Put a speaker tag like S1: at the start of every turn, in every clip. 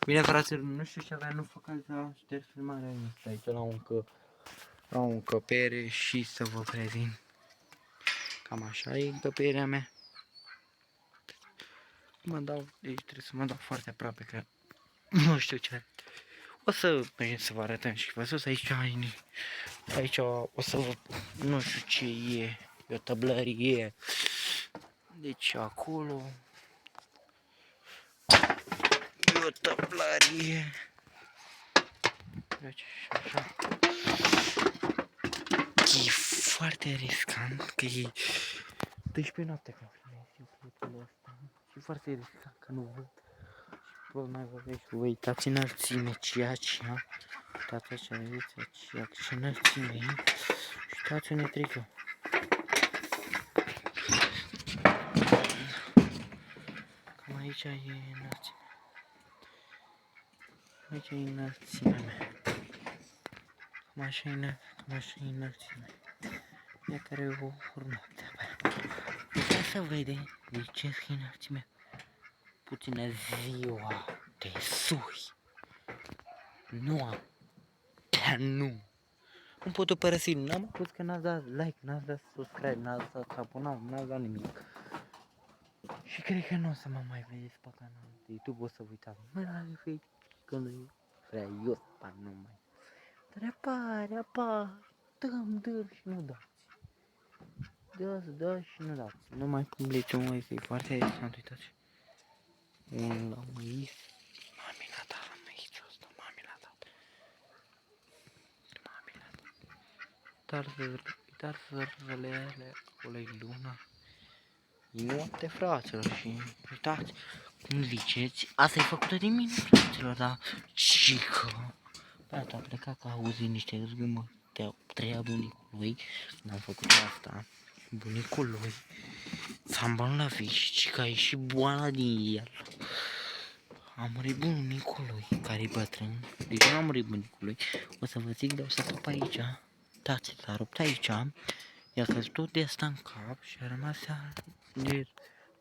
S1: Bine, fraților, nu știu ce avea, nu fac alta, șterg filmarea asta aici la o încăpere și să vă prezint. Cam așa e încăperea mea. Deci trebuie să mă dau foarte aproape, că nu știu ce are. O să mergem să vă arătăm și văzut aici o să vă, nu știu ce e o tăblărie. Deci acolo e o tăblărie. Deci așa. E foarte riscant, că e 12 noapte când filmezi clipul ăsta. Și foarte riscant, că nu văd. Vă mai vorbești, vă uitați înălțime, ceea ce uitați așa, vedeți, ceea ce înălțime e. Și uitați unde trec eu. Cam aici e înălțimea. Aici e înălțimea mea. Cam așa e înălțimea. Ea care o urmată. Puteți să vede de ce e înălțimea. Puțină ziua de sus. Noaptea nu. Nu pot o părăsi, n-am pus că n-ați dat like, n-ați dat subscribe, n-ați dat abonat, n-ați dat nimic. Și cred că nu o să mă mai vedeți pe canalul de YouTube, o să vă uitați. Mă, la fel, când e prea iospa numai. Dar apare, dăm și nu dați. Dați și nu dați. Nu mai publici un este foarte riscant, uitați. Un lămâis. Mamina ta, lămâisul ăsta, mamina ta. Dar zărălele, acolo e luna. E noapte, fraților, și uitați, cum ziceți, asta e făcută de mine, fraților, dar cică. Beata a plecat că a auzit niște zgâmă, treia bunicului, când am făcut asta, bunicul lui s-a îmbolnăvit și cică a ieșit boala din el. A murit bunicul lui, care e bătrân, deci nu a murit bunicul lui, o să vă zic de o să rup aici, dați, s-a rupt aici, i-a căzut tot de asta în cap și a rămas de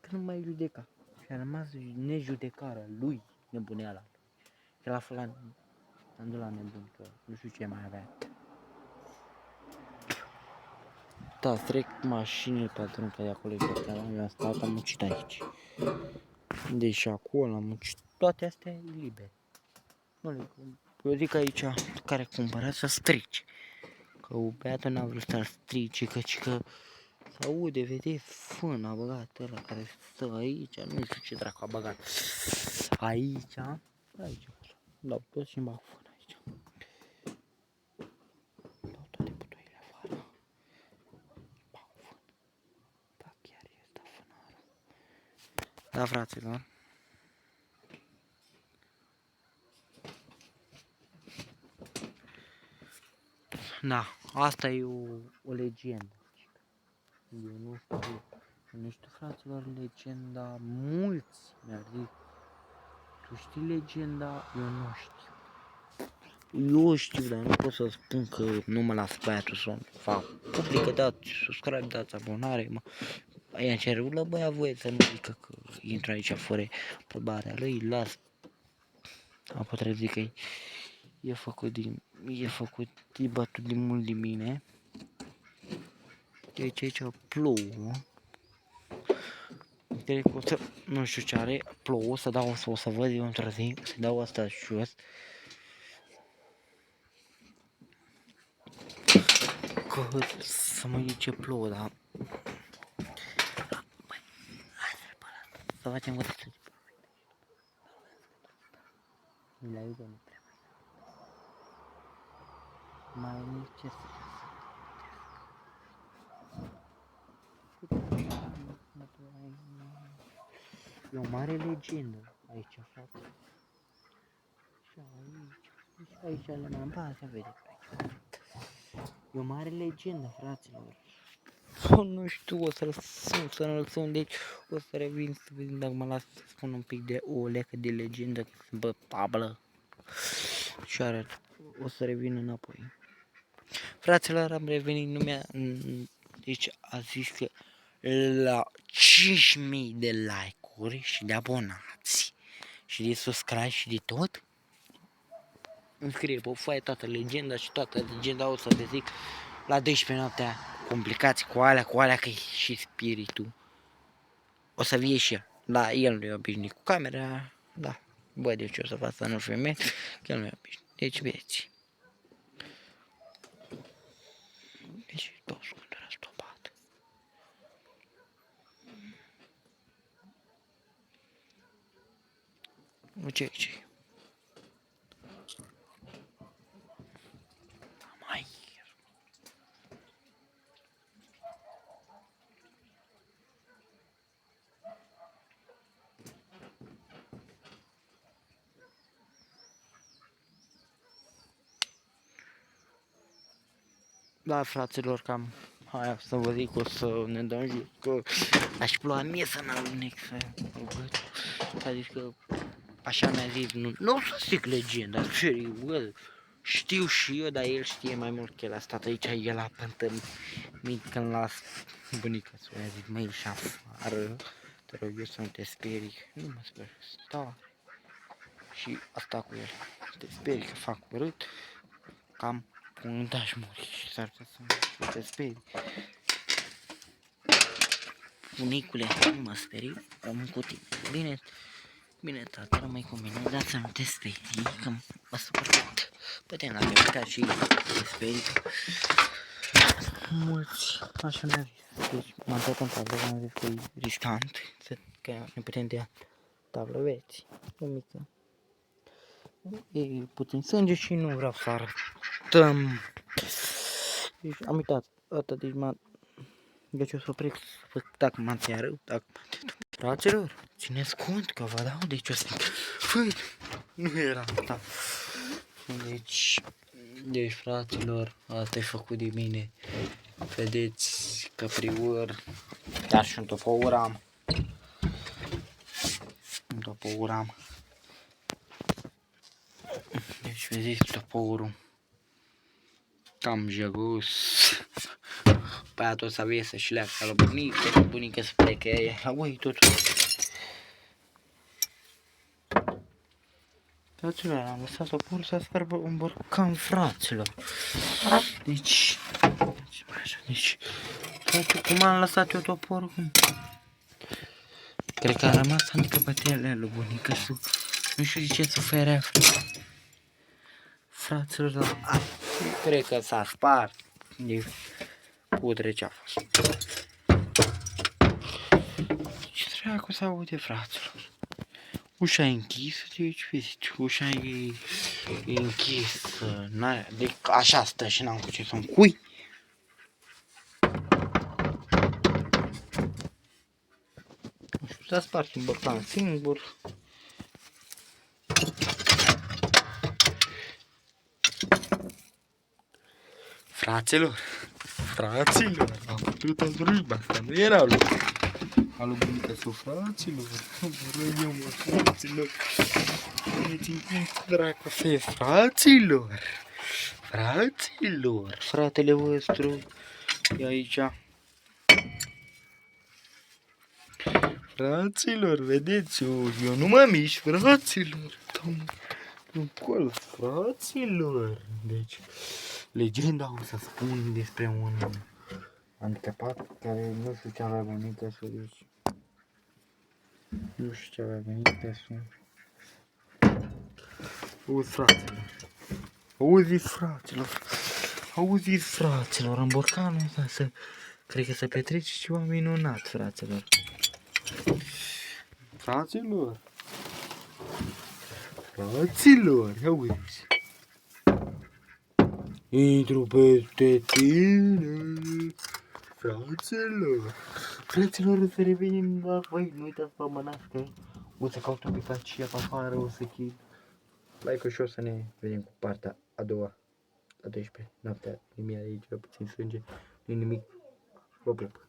S1: că nu mai judeca. Și a rămas nejudecarea lui, nebuneala. Că l-a făcut am dus la nebun, că nu știu ce mai avea. Da, trec mașinile pe drum, că de acolo e pe treaba mea, stat, am muncit aici. Deci acolo am muncit, toate astea e liber. Eu zic aici, care cumpără să strici. Că o beată n-a vrut să-l strice, că s-aude, vedeți, fân a băgat ăla care stă aici, nu știu ce dracu a băgat. Aici, dau tot și-mi bag fân aici. Dau toate butoile afară. Bag fân. Da, chiar este fânarul. Da, fraților. Da, asta e o legendă. Eu nu știu, fraților, legenda, mulți mi-ar zic. Tu știi legenda? Eu nu știu. Eu știu, dar nu pot să spun că nu mă las băiatul să fac publică, dați subscribe, dați abonare, mă. Aia cerul la băia voie să nu zică că intră aici fără aprobarea lui, las. Apoi trebuie să zic că e bătut din mult din mine. Deci aici plouă. Cred că o să, nu știu ce are, plouă, o să văd eu într-o zi, să dau asta jos. Că să mă zic ce plouă, dar... Băi, hai să facem o să mi la iubă nu prea mai nici ce să e o mare legendă aici, frate. Și aici le mai împără, vedeți aici. E o mare legendă, fraților. Nu știu, o să-l sun, deci o să revin să vedem dacă mă las să spun un pic de o lecă de legendă, bă, tablă. Și arăt, o să revin înapoi. Fraților, am revenit, deci a zis că la 5.000 de like-uri și de abonați și de subscribe și de tot, îmi scrie pe foaie toată legenda și toată legenda o să vă zic la 12 noaptea, complicații cu alea, că e și spiritul. O să vie și el. Da, el nu e obișnuit cu camera, da. Bă, de ce o să fac să nu filmez, că el nu e obișnuit. Deci vieți. Deci 2 secunde a stopat. Nu ce. Mai. Da, fraților, cam aia să vă zic, o să ne dăm jos, că aș ploua mie să n-alunec, adică așa mi-a zis, nu o să zic legenda, serios, știu și eu, dar el știe mai mult că el a stat aici, el a pântămit când las bunica să i-a zis, mă, ieși afară, te rog eu să nu te sperii, nu mă sper, stau. Și asta cu el, te sperii că fac urât, cam unde aș muri și s-ar putea să te sperii. Bunicule, nu mă sperii, rămân cu tine. Bine, tată, rămâi cu mine, dar să nu te sperii, că mă supăr. Putem la plecat și te sperii. Mulți, așa mi-a zis. Deci m-am dat în tablă, m-am zis că e riscant, că ne putem dea tablă, veți, o mică. E puțin sânge și nu vreau să arătăm. Deci am uitat, atât, deci deci o să opresc, dacă m-am ținut rău, dacă fraților, țineți cont că vă dau, deci o să făi, nu era asta. Deci fraților, asta e făcut de mine. Vedeți că prior, dar și un topour am. Deci vedeți topourul. Cam jăgus. Pe aia tot să avea să-și leacă la bunica să plece aia. Ui, totul. Fraților, am lăsat toporul să spargă un borcan, fraților. Deci, frate, cum am lăsat eu toporul? Cred că a rămas handicapatele lui bunica și nu știu de ce suferea. Fraților, dar cred că s-a spart. E pudre ce a fost. Ce dracu să aude, fraților? Ușa e închisă, deci vezi, ușa e închisă, deci așa stă și n-am cu ce să-mi cui. Nu știu, s-a spart un borcan singur. Fraților, am putut azurba, asta nu era lui. Alu bunica sau fraților, eu mă, fraților, vedeți-mi cum dracu să e, fraților, fratele vostru e aici. Fraților, vedeți, eu nu mă mișc, fraților, încolo, fraților, deci, legenda o să spun despre un handicapat care nu știu ce avea bunica să zici. Nu știu ce avea bunica să... Auziți fraților, în borcanul ăsta să... Cred că se petrece ceva minunat, fraților. Fraților, auziți. Intru peste tine, fraților, o să revenim la voi, nu uitați să vă mănască, o să caut un pic aceea pe afară, o să chid like-ul și o să ne vedem cu partea a doua, la 12, noaptea, nimic aici, puțin sânge, nu nimic, vă plăc.